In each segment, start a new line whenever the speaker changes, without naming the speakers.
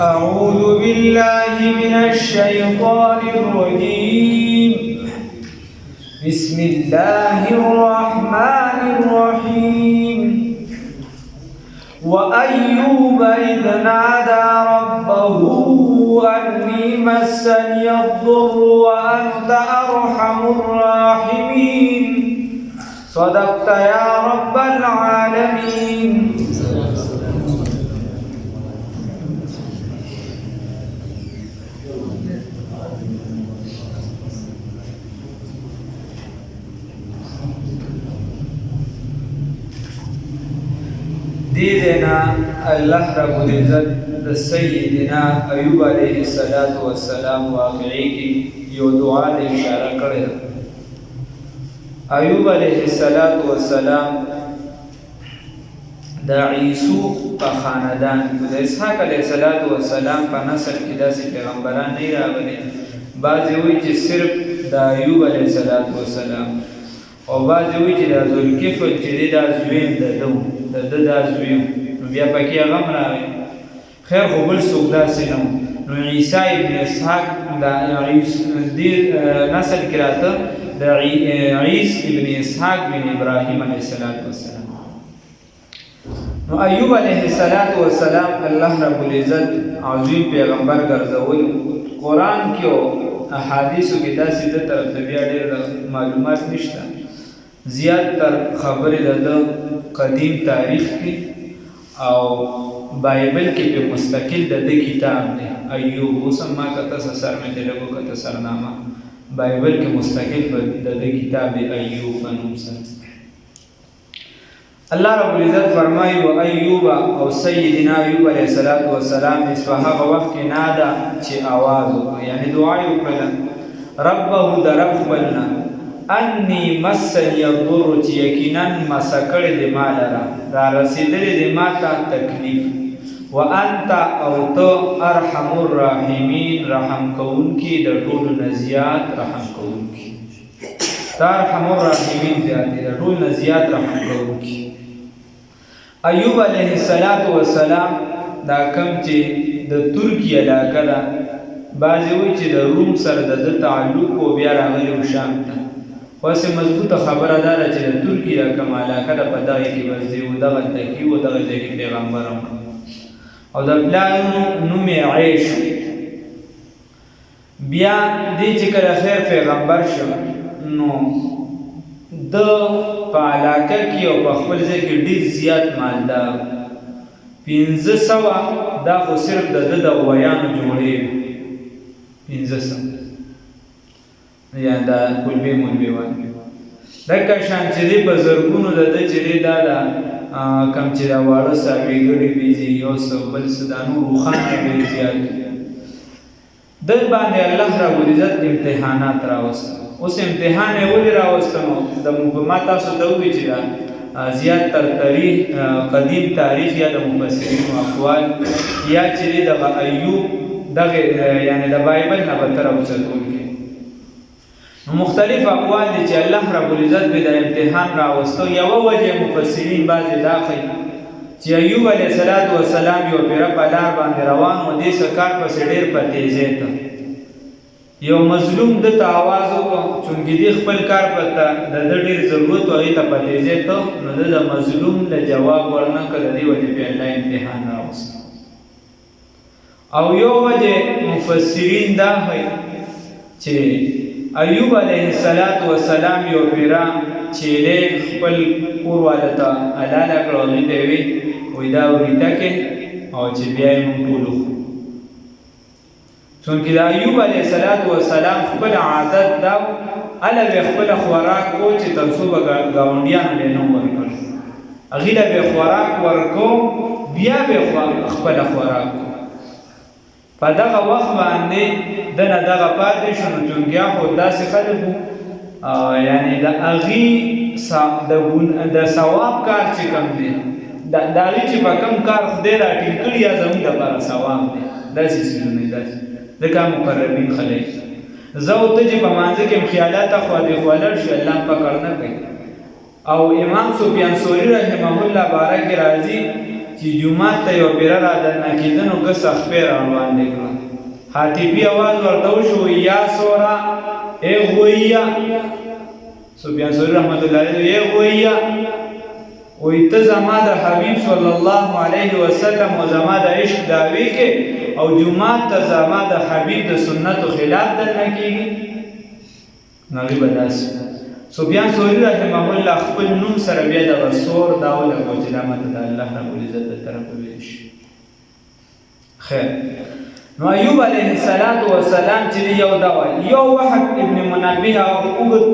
أعوذ بالله من الشيطان الرجيم بسم الله الرحمن الرحيم وأيوب إذ نادى ربه أني مسني الضر وأنت أرحم الراحمين صدقت يا رب العالمين. دیدنا اللہ رب العزت سیدنا ایوب علیہ السلام واقعی کی یو دعا دے اشارہ کرے. ایوب علیہ السلام دا عیسو پا خاندان دا اسحاق علیہ السلام پا نسل کی دا سی پیغمبران نہیں راولی. بعضی ہوئی چی صرف دا ایوب علیہ السلام او بعضی ہوئی چی دا ذوالکفل چی دا زویم دا دو دا زویم نو بیا پاکی اغم راوی. خیر خو بل سوک دا سنو نو عیسیٰ ابن اسحاق دا نسل کراتا دا عیس ابن اسحاق بن ابراہیم علیہ السلام. نو ایوب علیہ السلام اللہ رب العزت عظیم پیغمبر گرزول. قرآن کیو احادیثو کی دا سیده طرف دبیا دیر معلومات نشتا. زیاد تر خبر دا قدیم تاریخ کی او بائبل کی پہ مستقل دا کتاب دے ایوب اسما کتا سر میں دلگو کتا سرنامہ بائبل کے مستقل دا کتاب دے ایوب بنوم سر. اللہ رب العزت فرمائی و ایوب او سیدنا ایوب علیہ السلام اسفحا وقت کی نادا چھ آواز ہوگا یعنی دعائی اکرلا ربہو دا رب بلنا انی مسنی الضر چی یقیناً مسکر دی مالرا را رسیدر دی ماتا تکلیف و انتا او تو ارحم الراحمین رحم کون کی در طول نزیاد رحم کون کی تا ارحم الراحمین زیادی در طول نزیاد رحم کون کی. ایوب علیہ السلام دا کم چی دا ترکی علاقہ دا بازی ہوئی چی دا روم سر دا تعلق کو بیا راغلی و شام تا واسه مضبوط خبر داره چې د ترکی دا کوم علاقه ده په دغه کې بس دی و دغه تکي و دغه ځای کې پیغمبر او د پلار نوم یې عیش. بیا دې چې کله خیر پیغمبر شو نو د په علاقه کې او په خپل ځای کې ډېر زیات مالدار 500 دا خو صرف د غویانو جوړې 500 یا دا کلبی ملبی وانگی دکا شان چی دی بزرگونو دا دا چی دی دا دا کم چی دا وارو سابی گڑی بیزی یو سو بل سدانو روخان بیزی زیاد دل باندې اللہ رب العزت امتحانات راوستا. اس امتحان اولی راوستنو دا مبهماتا سو دوی چی دا زیاد تر قدیم تاریخ یا دا مفسرین و اقوال یا چی دی دا ایوب دا یعنی دا بائبل نبتر اوچتون کی مختلف اقوال دي چې الله رب العزت به د امتحان راوستو. یو وجه مفسرین بعضی دا خي چې ایوب علیه السلام یو پیر په لار باندې روان و دې سکار په ډېر په تیزه ته یو مظلوم د आवाज وکړ چې دې خپل کار پته د ډېر ضرورت وغه ته په تیزه ته نو د مظلوم له جواب ورنه کړ دی وجه په الله امتحان راوست. او یو وجه مفسرین دا وایي چې ایوب علیہ السلام یو پیرا چیلے خپل کور والتا علالا کروغی دیوی ویدا وریتا کے او چی بیائی منطولو چونکہ دا ایوب علیہ السلام خپل عادت داو علا بے خپل خوراک کو چی ترسو با گاونڈیان لینو ورکر اغیل بے خوراک ورکو بیا بے خپل خوراک کو پا دغه وقت باندې دنه دغه پاتې شنو چونګیا خو داسې خلکو یعنی د اغي د ثواب کار چې کم دی د اغي چې په کم کار خدای راټینګ کړي یا زموږ لپاره ثواب دی داسې څه نه داسې ځکه مقربین خلک زه او ته چې په مانځه کې خیالات خو دې ولر شي الله پکړ نه کوي. او امام سفیان ثوری رحمه الله بارک راضی چې چې جومات ته یو پیره را دننه کېده نو ګس خپې راروان دی کړه حاطبي اواز ورته وشو یا سورا ای غویه سفیان ثوری رحمت الله علیه ای غویه وی ته زما د حبیب صلی الله علیه وسلم او زما د عشق دعوی کې او جومات ته زما د حبیب د سنتو خلاف دننه کېږي نو به داسې سفیان ثوری رحمه الله خپل نوم سره بیا دغه سور دا ولګو چې دا ماته د الله رب العزت د طرفه ویل شي خیر نو ایوب علیه السلام چې یو دا وایي یو وحد ابن منبه او اوږد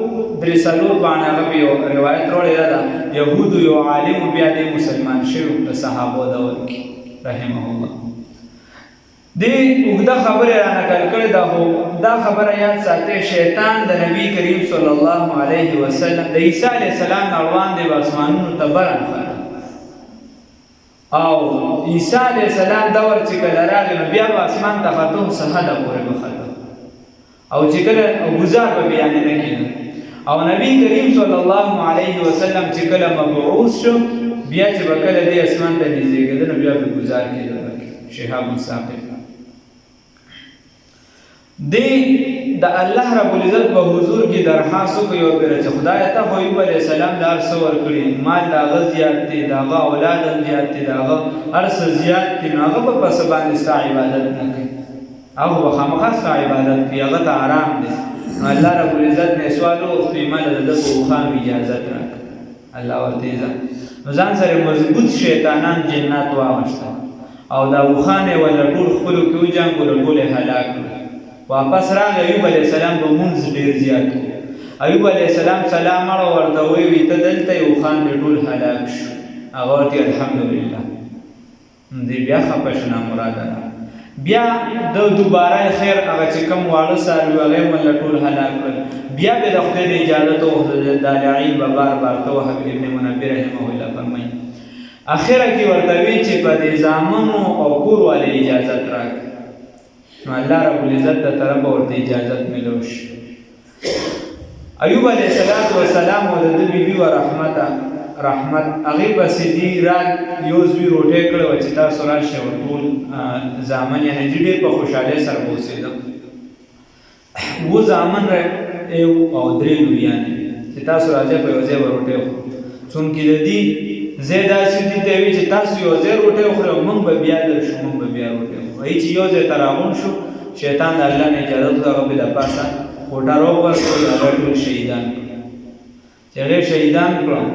درې څلور باندې هغه یو روایت راوړی ده یهودو یو عالم بیا د مسلمان شوي د صحابو دور کې رحمه الله دی اوږده خبرې را نقل کړې ده خو دا خبره یاد ساتئ شیطان د نبی کریم صلی الله علیه وسلم د عیسی علیه السلام نه روان دی په اسمانونو ته برنښته او عیسی علیه السلام دور چې کله راغی نو بیا به اسمان ته ختو څه حده پورې به ختو او چې کله ګزار به بیانې نه کېده او نبی کریم صلی الله علیه وسلم چې کله مبعوث شو بیا چې به کله دې اسمان ته نږدې کېده نو بیا به ګزار کېده شهاب ثاقب دی د الله رب العزت په حضور کې درخواست وکړ یو پیر چې خدای ته خو ایوب علیه السلام د هر څه ورکړي مال د هغه زیات دی د هغه اولاد هم زیات دی د هغه هر څه زیات دی نو هغه په پسه باندې ستا عبادت نه کوي هغه به خامخا ستا عبادت کوي هغه ته آرام دی نو الله رب العزت نه سوال وکړي مال د ده په اوښان اجازت راکړه الله ورته نو ځان سره مضبوط شیطانان جنات واغشته او دا اوښان یې وله ټول خپلو کې وجنګول ټول یې هلاک کړل واپس راغی ایوب علیه السلام به مونځ ډېر زیات و ایوب علیه السلام سلام اړه ورته وویل ته دلته یې اوښان دې ټول هلاک شو هغه ورته الحمدلله دی بیا خفه شو نامراده بیا د دوباره خیر هغه چې کوم واړه څاروي هغه یې مله ټول هلاک کړل بیا به د خدای د اجازت وغوښتل د لعین به بار بار ته وهب ابن منبه رحمه الله فرمایي اخره کې ورته وی چې په دې زامنو او کور والې اجازت راکړه نو الله رب العزت د طرفه ورته اجازت ملو شي ایوب علیه السلام او د بیبي و رحمت هغې پسې دي را یو زوی روټۍ کړی وه چې تاسو راشئ او ټول زامن یعنې دي ډېر په خوشحالۍ سره به اوسېده اووه زامن او درې لویانې چې تاسو راځئ په یو ځای به روټۍ وخورو چونکې د دې ځای داسې دي ته وي چې تاسو یو ځای روټۍ وخورئ او موږ به بیا درشو موږ به بیا روټۍ وایي چې یو ځای ته راغون شو شیطان د الله نه اجازت وکړه هغه به د پاسه کوټه راوغورځول هغه ټول شهیدان کړل چې هغې شهیدان کړل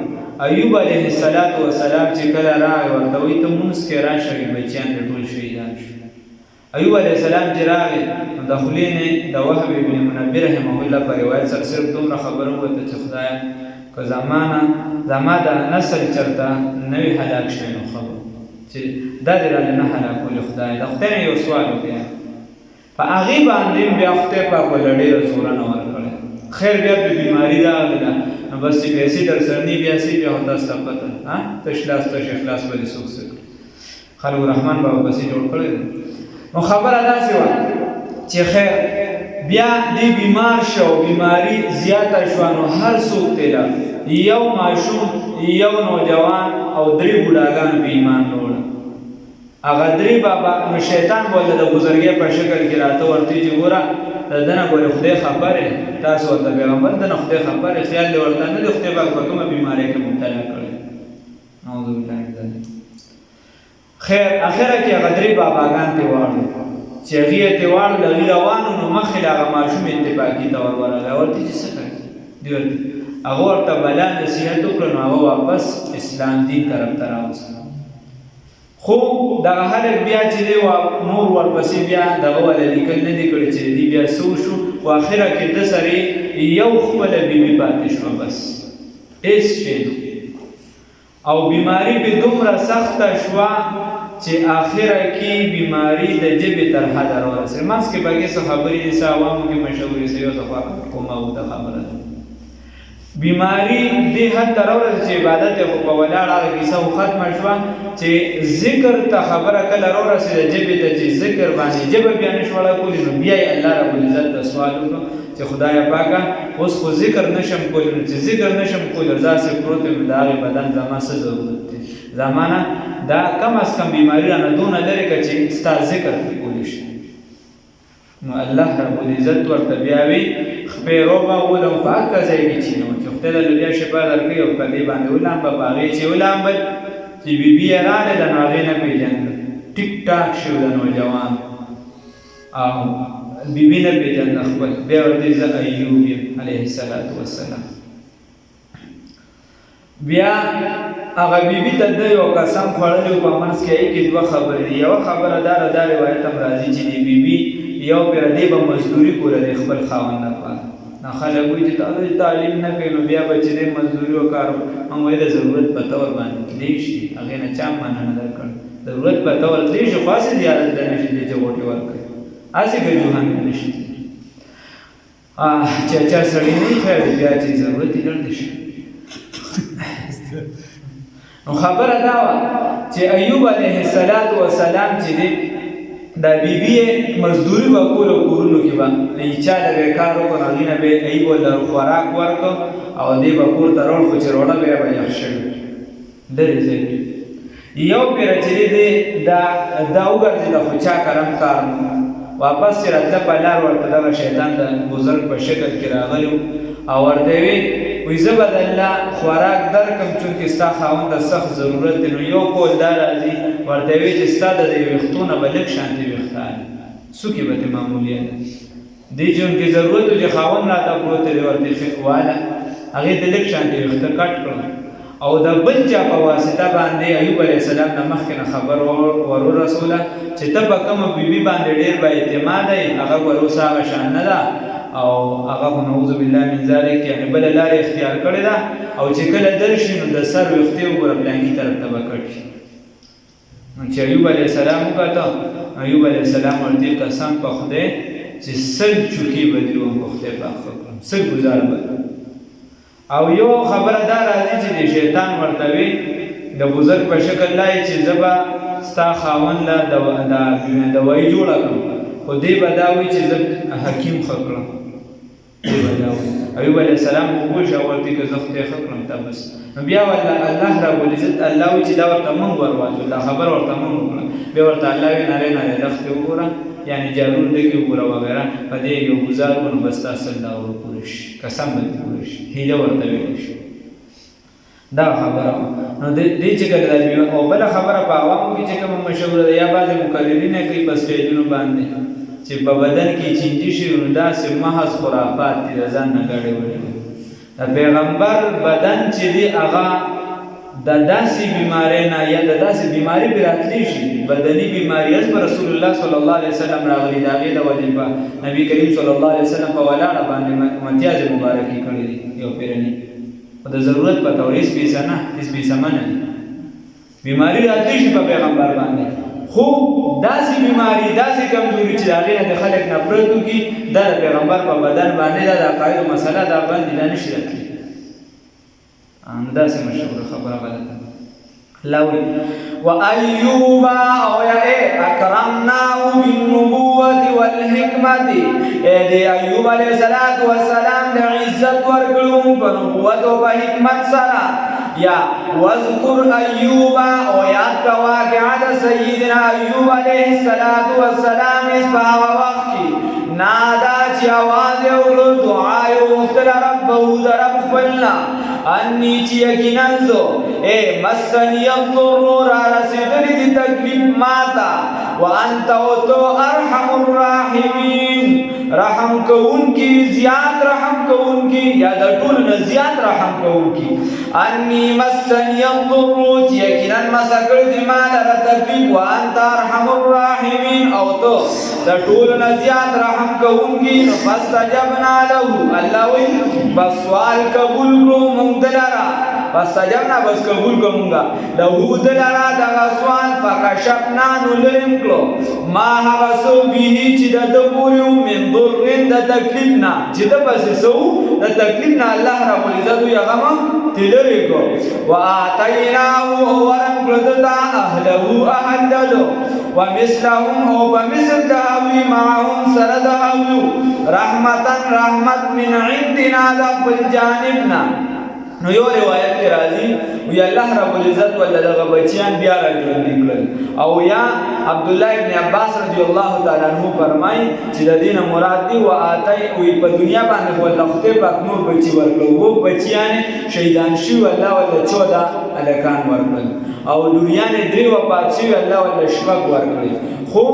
ایوب علیه السلام چې کله راغی ورته وایي ته مونځ کې راشه بچیان دې ټول شهیدان شو ایوب علیه السلام چې راغی نو د خولې نه د وهب ابن منبه رحمه الله په روایت سره صرف دومره خبره ووته چې خدایه که زما د نسل چېرته نه وي هلاک شوی نو خبر چې دا دې رانه نه هلاکولې خدای د خدای نه یو سوال وکړی په هغې باندې بیا خدای پاک ورله ډېره زورنه ورکړې خیر بیا پرې بیماري راغله نو بس چې پیسې در سره نه بیا سي بیا خو تاسو ته پته تش لاس تش اخلاص به دې څوک څه کړي خلق رحمان بابا پسې جوړ کړی نو خبره داسې وه چې خیر بیا دې بیمار شو بیماری زیاته شوه نو هر څوک تېله یو ماشوم یو نوجوان او درې بوډاګان به ایمان راوړه هغه درې بابا نو شیطان بوله د بزرګۍ په شکل کې راته ورته چې ګوره د ده نه ګورې خدای خبر تاسو ورته پیغمبر د نه خدای خبر خیال دې ورته نه د خدای پاک په کومه بیمارۍ کې مبتلا کړی نعوذ بالله من ذلک خیر اخره کې هغه درې باباګان ته واړو چې هغې یې ته واړو هغې روانو نو مخکې له هغه ماشوم اتفاقي ته ورغلی ورته چې څه کوي دې ورته هغه ورته بلا نصیحت وکړه نو هغه واپس اسلام دین طرف ته راوست خو دغه هلک بیا چې دی نور ورپسې بیا دغه وله لیکل نه دي کړي چې دې بیا څه وشو خو اخره کې ده سره یو خپله بیبي پاتې شوه بس هېڅ شی او بیماری به دومره سخته شوه چې آخره کې بیماری د ژبې تر حده راورسېده منځ کې پکې څه خبرې دي څه عوامو کې مشهورې څه یو څه کومه اوږده خبره ده بیماری دې حد ته راورسېده چې عبادت یې خو په ولاړ هغه کیسه خو ختمه شوه چې ذکر ته خبره کله راورسېده ژبې ته چې ذکر باندې ژبه بیا نه شوله کولی نو بیا یې الله رب العزت ته سوال وکړو چې خدایه پاکه اوس خو ذکر نشم کولی نو چې ذکر نشم کولی داسې پروت یم د هغې بدن زما څه ضرورت دی زمانه دا کم از کم بیماری رانه دونه لرې که چې ستا ذکر پرې کولی شي. نو الله رب العزت ورته بیا وي خپې روباولم په هغه ځای کې چې نو چې خدای درله بیا شفا درکوي او په دې باندې ولامبه په هغې چې ولامبل چې بیبي یې راغله نو هغې نه پېژندل ټیک ټاک شو د نوجوان او بیبي نه پېژنده خپل بیا ورته زه ایوب یم علیه السلام. بیا هغه بیبي ته د یو قسم خوړلی و په منځ کې هغې کې دوه خبرې دي. یوه خبره دا روایت هم راځي چې د بیبي یو پېره دی به مزدوري کوله دی خپل خاوند لپاره. نو خلک وایي چې تاسو تعلیم نه کوئ نو بیا به چې دی مزدوري وکړ هم وایي د ضرورت په طور باندې کیدی شي هغې نه چا منع نه در کړ. ضرورت په طور دی شي خو هسې زیارت ته نه شي دی چې غوټې ورکړي هسې ګجوهان نه شي چې چا سړي نه خیر بیا چې ضرورت یې ډېر دی شي. نو خبره دا وه چې ایوب علیه السلام چې دی دا بیبي یې مزدوري به کوله کورونو کې به چا له به یې کار وکړو نو هغې نه به یې ایوب له خوراک ورکړو او دی به کور ته راوړ خو چې روړه به یې به یخ شوي لرې ځای کې یو پېره چې دی دا وګرځېده خو چا کرم کار نه واپس چې راتله په لار ورته دغه شیطان د بزرګ په شکل کې راغلی او ورته وی وایي زه به د الله خوراک درکړم چونکې ستا خاوند ته سخت ضرورت دی. نو یو قول دا راځي ورته وی چې ستا د دې ویښتو نه به لږ شانتې ویښتان څوکې به دې معمولیت دې چونکې ضرورت و چې خاوند راته پروت دی ورته واله هغې ته لږ شانتې ویښته کټ کړم او د بل چا په واسطه باندې ایوب علیه السلام نه مخکې نه خبر ورسوله چې ته په کومه بیبي باندې ډېر با اعتماده یې هغه ګوره اوس هغه شان نه ده او هغه خو نعوذ بالله من ذلک یعنې بله لارې اختیار کړې ده او چې کله درشي نو د سر ویښتې وګوره پلانکي طرف ته به کټ شي. چې ایوب علیه السلام وکته ایوب علیه السلام ورته قسم په خدای چې سل چوکۍ به دې وم په خدای پاک کړم سل ګزار به او یو خبره دا راځي چې د شیطان ورته وي د بزرګ په شکل لای چې زه به ستا خاوند له دوایي جوړه کړم خو دی به دا وایي چې زه حکیم ښه کړم دی به دا وایي. ایوب علیه السلام وګوښه ورته که زه خدای ښه کړم ته بس نو بیا الله رب العزت الله وایي چې دا ورته مونږ ورواچو دا خبره ورته مونږ وکړه بیا ورته الله وایي نری دښتې وګوره یعنی جارون ډکې وګوره وغیره په دې یو ګزار کړو بس تا سل داور پوره شي قسم به دې پوره شي هیله ورته ویلی شي دا خبره نو دې چې کله او بله خبره په عوامو کې چې کومه مشهوره ده یا بعضې مقررین یې کوي په سټیجونو باندې چې په بدن کې چینجي شي نو داسې محض خرافات دي د ځان نه ګډې وړې د پیغمبر بدن چې دی هغه د داسې بیماری نه یا د داسې بیماری پرې راتلی شي بدني بیماری از په رسول الله صلی الله علیه وسلم راغلي د هغې د وجې په نبي کریم صلی الله علیه وسلم په ولاړه باندې متیازې مبارکې کړي دي یو پیرني خو د ضرورت په طور هېڅ پیسه نه هېڅ پیسه منه دي بیماری راتلی شي په پیغمبر باندې خو داسې بیماری داسې کمزوري چې د هغې نه د خلک نفرت وکړي دا د پیغمبر په بدن باندې دا د عقایدو مسله دا باندې دا نشي راتلی نو داسې مشهوره خبره غلطه لوی وأيوب او یا اکرمناه بالنبوة والحکمت دی ایوب علیه السلام د عزت ورکړو په نبوت او په حکمت سره یا واذکر ایوب او یاد کا واقعه د سیدنا ایوب علیه السلام په هغه وخت کې نادا چې आवाज وکړو دعا یې وکړه ربه د رب خپلنا انی چې یقینا زه مسنی الضر را رسېدلې دي تکلیف ماته وانت تو ارحم الراحمین رحم کوونکی زیات رحم کوونکی یا د ټولو نه زیات رحم کوونکی انی مسنی الضر چې یقینا مسه کړې دي ما لره تکلیف وانت ارحم الراحمین او تو د ټولو نه زیات رحم کوونکی نو فاستجبنا له الله وی بس سوال قبول کړو موږ دلاره فاستجبنا بس قبول کړو موږ له دلاره دغه سوال فکشفنا نو لرم کړو ما هغه څه به چې د ده پورې و من ضر د تکلیف نه چې ده پسې څه و د تکلیف نه الله رب العزت وي هغه مو ترې لرې کړو وآتیناه او ورکړو ده ته اهله اهل د ده ومثلهم او بمثل د هغوی معهم سره د هغوی رحمتا رحمت من عندنا د خپل جانب نه نو یو روایت کې راځي وی الله رب العزت ول دغه بچیان بیا راځي کړل او یا عبد الله ابن عباس رضی الله تعالی عنہ فرمای چې د دینه مراد دی و آتای وی په دنیا باندې ول خدای پاک نور بچی ورکړو وو بچیان شهیدان شو الله ول 14 الکان ورکړل او لوریان درې و پاتشي الله ول شپږ ورکړي خو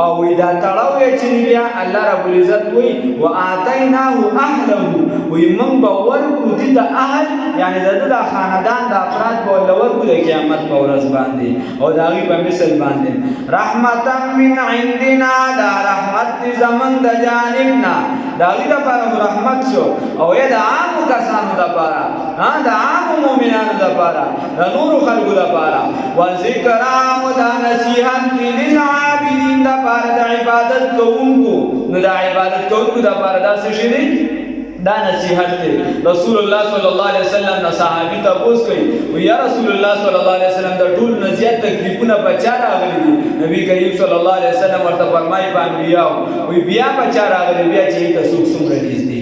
او دا تړاو یې چې بیا الله رب العزت وی و آتیناه اهله وی من باور کو دي ته اهل یعنی د خاندان د افراد په لور کو د قیامت په ورځ باندې او دا غي په مثال باندې رحمتا من عندنا دا رحمت زمن د جانبنا دا غي د پر رحمت شو او یا د عام کسانو د پاره د عام مؤمنانو د پاره د نور خلقو د پاره و ذکر او د نصیحت للعابدین د پاره د عبادت کوونکو نو د عبادت کوونکو د پاره دا څه شي دا نصیحت دی رسول الله صلی الله علیه وسلم نه صحابي تاسو کوي او یا رسول الله صلی الله علیه وسلم د ټول نزیات تکلیفونه بچا راغلي دي نبی کریم صلی الله علیه وسلم ورته فرمایي په انبیاء او بیا بچا راغلي بیا چې تاسو څومره دي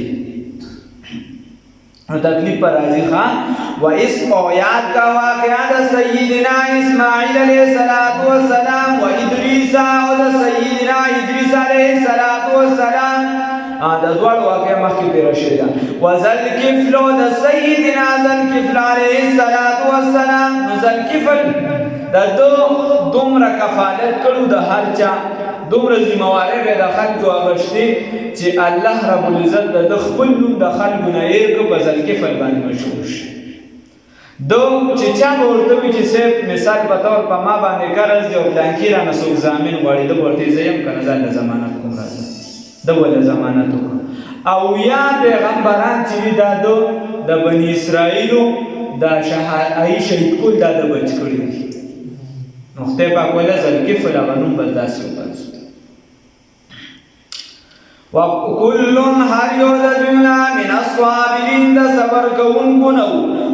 نو تکلیف پر راځي خان و اس او یاد کا واقعا د سیدنا اسماعیل علیہ الصلوۃ والسلام و ادریس او د سیدنا ادریس علیہ الصلوۃ والسلام د دوړ واقع مخکې تیر شوی دا وذل کفل د سیدنا ذل کفل علیه الصلاۃ والسلام ذل کفل د دومره کفالت کړو د هر چا دومره ذمہواری به د خلکو اغشتي چې الله رب العزت د خپل نوم د خلکو نه یې په ذل کفل باندې مشهور شي دو چې چا ورته وی چې سیف مثال په تور په ما باندې قرض دی او بلانکی را نسوک ضامن غواړي د ورته زیم کنه ځان د ضمانت کوم راځي د ول ضمانت او یا پیغمبران چې دا د بنی اسرائیلو دا شهادت شهید کول دا د بچ کړی نو خدای پاک ولا ځل کې فلانو برداشت وکړ وكل هر یو د دنیا من الصابرین د صبر کوونکو نو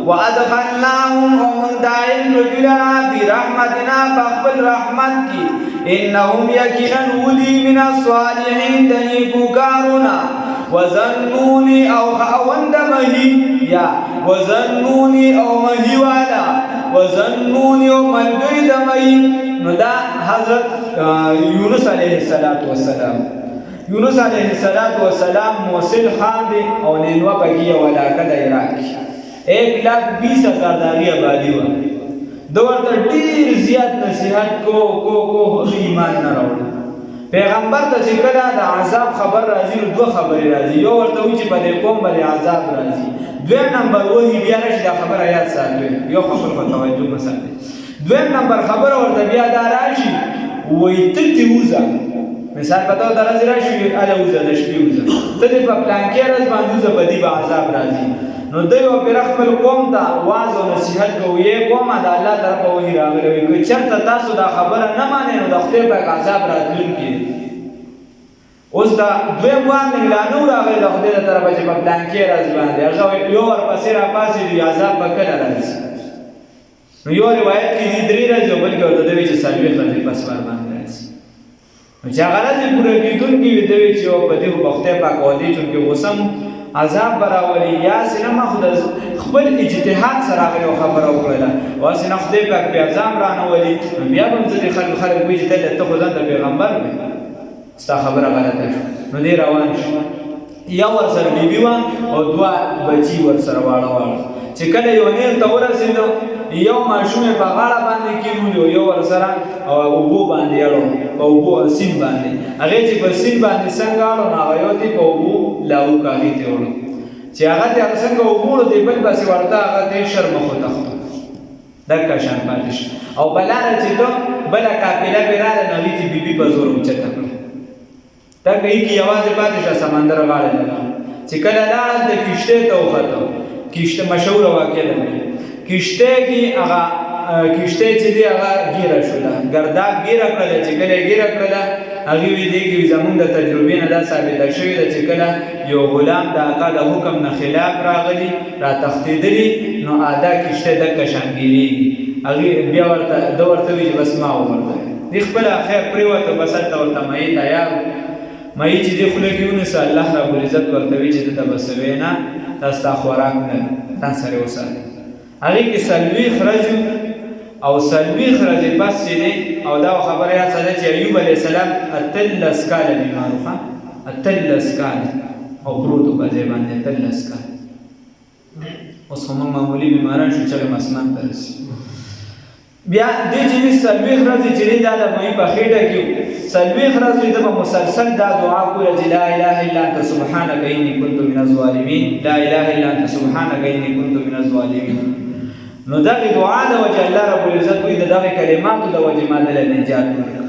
وادخلناهم ومن داعل رجلنا في رحمتنا فاقبل رحمت کی انهم یقینا ودی من الصالحین دنیکو کارونا وظنونی او خاوند مهی یا وظنونی او مهی والا وظنونی او ملګری د مهی نو دا حضرت یونس علیه السلام یونس علیہ السلام موصل خان دی او نینوا پکی ولاکه د عراق 1,20,000 داغی آبادی و دورته ډیر زیات نصیحت کو ایمان نه راوړ پیغمبر ته چې کله د عذاب خبر راځي نو دوه خبرې راځي یو ورته وی چې په دې قوم باندې عذاب راځي دویم نمبر وਹੀ بیا راشي دا خبر آیات ساتي یو خبر په توجه مساته دویم نمبر خبر ورته بیا دا راشي وای ته وځه مثال پتاو درځ راشي اله وځه د شپې وځه ته دې په پلان کې راز باندې ځه بدی به عذاب راځي نو دوی په خپل قوم ته واعظ او نصیحت کوي قوم د الله طرف وਹੀ راغلی وي چې چرته تاسو دا خبره نه مانئ نو د خپل په عذاب راتلونکي اوس دا دوی باندې لانو راغلی د خپل طرف چې په پلان کې راز باندې هغه یو ور پسې را پاسې دی عذاب پکړه راځي نو یو روایت کې دې درې راځي بلکې د دوی چې سالوي خپل پسوار باندې راځي چې هغه راځي پوره کېدونکي دوی چې په دې وخت په کوالي چې وسم عذاب براولي یا سینما خود خپل اجتهاد سره غو خبره وکړه او سینما خدای پاک په عذاب رانه ولي بیا هم ځدې خلک وایي چې ته خو ځان د پیغمبر وي ستا خبره غلطه نو دې روان شو یا ور سره بیبي و او دوا بچي ور سره واړه چې کله یو نه ته ورسېدو یو ماشومه په غاړه باندې کېنو یو ور سره او وبو باندې اړو او وبو سین باندې هغه چې په سین باندې څنګه اړو نو یو دی په وبو لاو کاږي ته ورو چې هغه ته څنګه وبو دی بل بس ورته هغه ته شرم خو تخته دکا شان پاتش او بلاره چې ته بل کاپیلا بیراله نو دې بیبي په زور وچته دا کوي کی आवाज پاتې سمندر غاړه چې کله لاړ د کشته ته وخته کشته مشهور واقع ده کشته کې هغه کشته چې دی هغه ګیره شوله ګرداب ګیره کړل چې کله ګیره کړل هغه وی دی کې زمونږ د تجربې نه دا ثابت شوی ده چې کله یو غلام د آقا د حکم نه خلاف راغلی را تختیدلی نو ادا کشته د کشانګيري هغه بیا ورته وی بس ما ورته دی خپل خیر پریوته بس ته ورته مې تیار مې چې دی خله کېونه الله رب العزت ورته وی چې د بسوینا تاسو خوراک نه تاسو سره وساته هغې کې څلوېښت ورځې او څلوېښت ورځې بس چې دی او دا خبره یاد ساته چې ایوب علیه السلام 18 کاله بیمار و 18 کاله او پروت و په ځای باندې 18 کاله. اوس خو موږ معمولي بیماران شو چې هغه اسمان ته رسي. بیا دې چې څلوېښت ورځې چې دی دا د مې په خېټه کې څلوېښت ورځې ده به مسلسل دا دعا کوله چې لا اله الا انت سبحانک انی کنت من الظالمین، لا اله الا انت سبحانک انی کنت من الظالمین. نو دغه دعا د وجه الله رب العزت وایي د دغه کلماتو د وجه ما دله نجات ورکړه.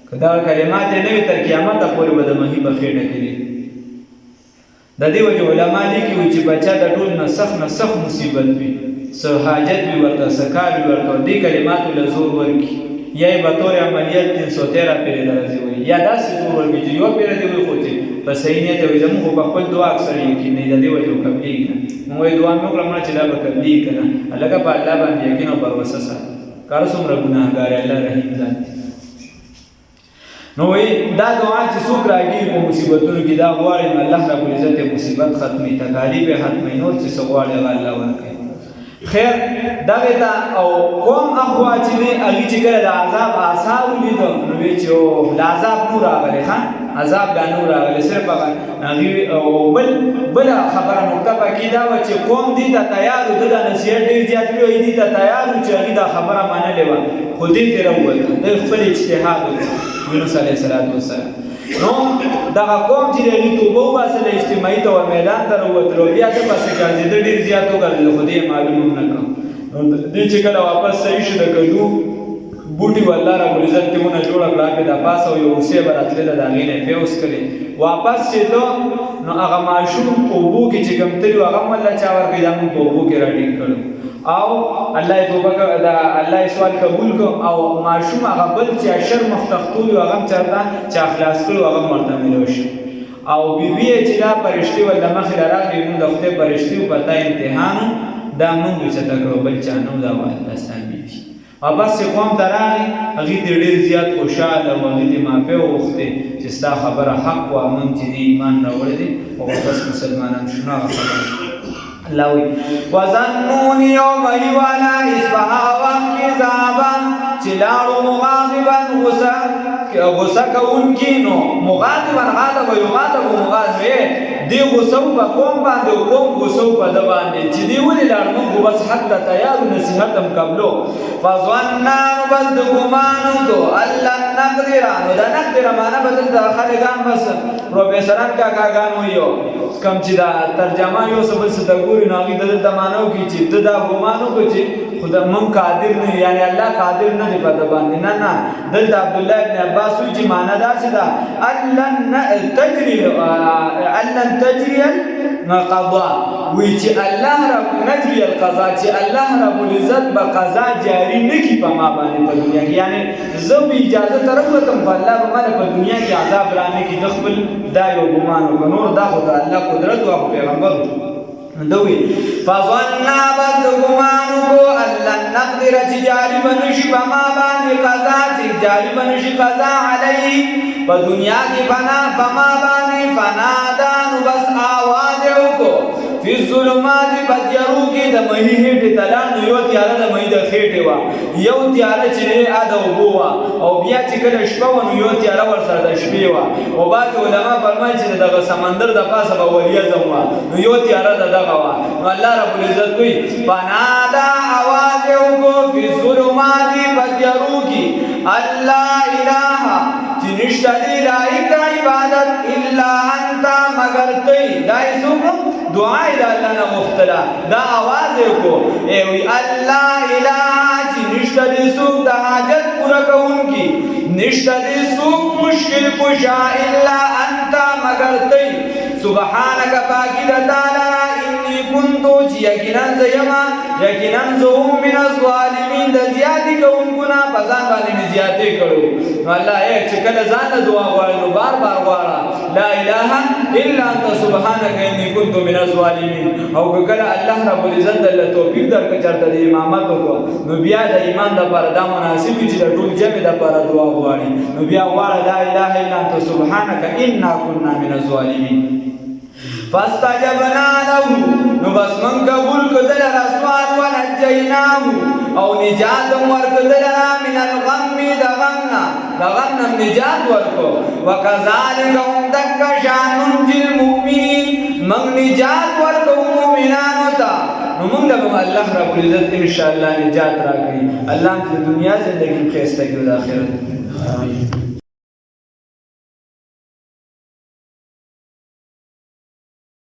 که دغه کلمات یې نه وي تر قیامته پورې به د مهي په خېټه کې دي. د دې وجه علما لیکي وي چې بچه د ټول نه سخت مصیبت وي، څه حاجت وي ورته، څه کار وي ورته، دې کلماتو له زور ورکړي. یا یې به طور عملیات 313 پېرې له راځي وایي، یا داسې زور ورکړي چې یوه پېره دې وایي خو چې په صحیح نیت وایي. زموږ خو په خپل دعا اکثر یقین دی، د دې وجه قبلېږي نه. موږ وایي دعا مې وکړه مړه چې دا به قبلېږي که نه. هلکه په الله باندې یقین او پروسه ساته. کار څومره ګناهګار الله رحیم ذات دی. نو وایي دا دعا چې څوک راګېري په مصیبتونو کې دا غواړي نو الله رب العزت یې مصیبت ختموي، تکالیف یې ختموي، نور چې څه غواړي هغه الله ورکوي. خیر دغې ته او قوم اخوا چې دی هغې چې کله د عذاب آثار ولیده نو وایي چې د عذاب نور راغلی ښه عذاب لا نور راغلی صرف هغه هغې او بله خبره نقطه پکې دا وه چې قوم دې ته تیار و، ده د نصیحت ډېر زیات کړي وایي دې ته تیار و چې هغې دا خبره منلې وه خو دې ترې راووته، د خپل اجتهاد وکړه یونس علیه السلام. نو دغه قوم چې د هغې توبه وباسله اجتماعي ته میدان ته راووتلو بیا ده پسې ګرځېده ډېر زیات وګرځېده خو دې یې معلوم هم نه کړه. نو دې چې کله واپس صحیح شو د کدو بوټي و الله رب العزت دې ونه جوړه کړه هغې د پاسه او یو اوسې به راتلله د هغې نه یې پیوس کړې. واپس چې ته نو هغه ماشوم په اوبو کې چې کوم تلي و هغه هم الله چا ورکړي دا موږ په اوبو کې راټینګ کړو او الله یې توبه الله یې سوال قبول کړ او ماشوم هغه بل چې اشر مختختول و هغه هم چېرته چا خلاص کړو هغه هم ورته میلو شو. او بیبي یې چې دا فرښتې ول د مخې راراغلې مونږ د خدای فرښتې و په تا امتحان دا مونږ وچته کړو بل چا نه و دا الله ستا بیبي. واپس چې قوم ته راغی هغې ته ډېر زیات خوشحاله و، هغې ته معافي وغوښتې چې ستا خبره حق وه، مونږ چې دې ایمان راوړی دی او واپس مسلمانان شو. نو هغه خبره الله وی وظنون یوم ایوانا اصبحا وقت ذهبا چې لاړو مغاضبا غصه کوونکي نو مغاضبا غاضب یغاضب مغاضب دی غصه په قوم باندې او قوم غصه په ده باندې چې دی ولې لاړ موږ بس حتی تیار نصیحت هم قبلو. فظننا نو بس د ګمان وکړو الله نقدر نو دا نقدر معنا به دلته خلکان بس پروفیسران کاکاګان وایو کوم چې دا ترجمه یو څه بل څه ته ګوري نو هغې دلته معنا وکړي چې ته دا ګمان وکړو چې خدا موږ قادر نه یعنی الله قادر نه دی په ده باندې. نه دلته عبدالله ابن عباس وایي چې معنا داسې ده ان تجري القضاء وی چې الله رب نجري القضاء چې الله رب العزت به قضا جاری نه کړي په ما باندې په دنیا کې، یعنی زه به اجازه ته راووتم خو الله به ماته په دنیا کې عذاب رانه کړي. د خپل دا یو ګمان وکړه، نور دا خو د الله قدرت و او پیغمبر دوی فظننا بس د ګمان وکړو الله نقدر چې جاری به نشي په ما باندې قضا چې جاری به نشي قضا علیه په دنیا کې فنا په ما باندې فنادا نو بس آواز یې وکړو فی الظلمات په تیارو کې د مهي هېټې ته لاړ نو یو تیاره د مهي د خېټې وه، یو تیاره چې دی د اوبو وه او بیا چې کله شپه وه نو یو تیاره ورسره د شپې وه. او بعضې علما فرمایي چې دغه سمندر د پاسه به وریځم وه نو یو تیاره د دغه وه. نو الله رب العزت وایي فنادا آواز یې وکړو فی الظلمات په تیارو کې الله اله چې نشته دی لایق د عبادت الا انت مگر تی. دا یې څوک دعا یې د الله نه غوښتله دا آواز یې وکړو ای وی الله اله چې نشته دی څوک د حاجت پوره کوونکي، نشته دی څوک مشکل کشا الا انت مگر تی. سبحانک پاکی د تعالی انی کنتو چې یقینا زه یما یقینا زه هم من الظالمین د زیاتې کوونکو نه په ځان باندې مې زیاتې کړو. نو الله چې کله ځان له دعا غواړي نو بار بار غواړه لا اله الا انت سبحانک انی کنت من الظالمین. او که کله الله رب العزت دله توفیق درکړه چېرته د امامت وکړه نو بیا د ایمان دپاره دا مناسب وي چې د ټول جمع دپاره دعا غواړي نو بیا غواړه لا اله الا انت سبحانک انا کنا من الظالمین. فاستجبنا له نو بس من قبول کدل رسوال ونجیناه او نجات ورکدل من الغم دغمنا نجات ورکو وکذالک هم دک شان ننجی المؤمنین من نجات ورکو مؤمنانو تا نو من لبم اللہ رب العزت انشاءاللہ نجات راکری اللہ کی دنیا زندگی خیستا کی آخرت.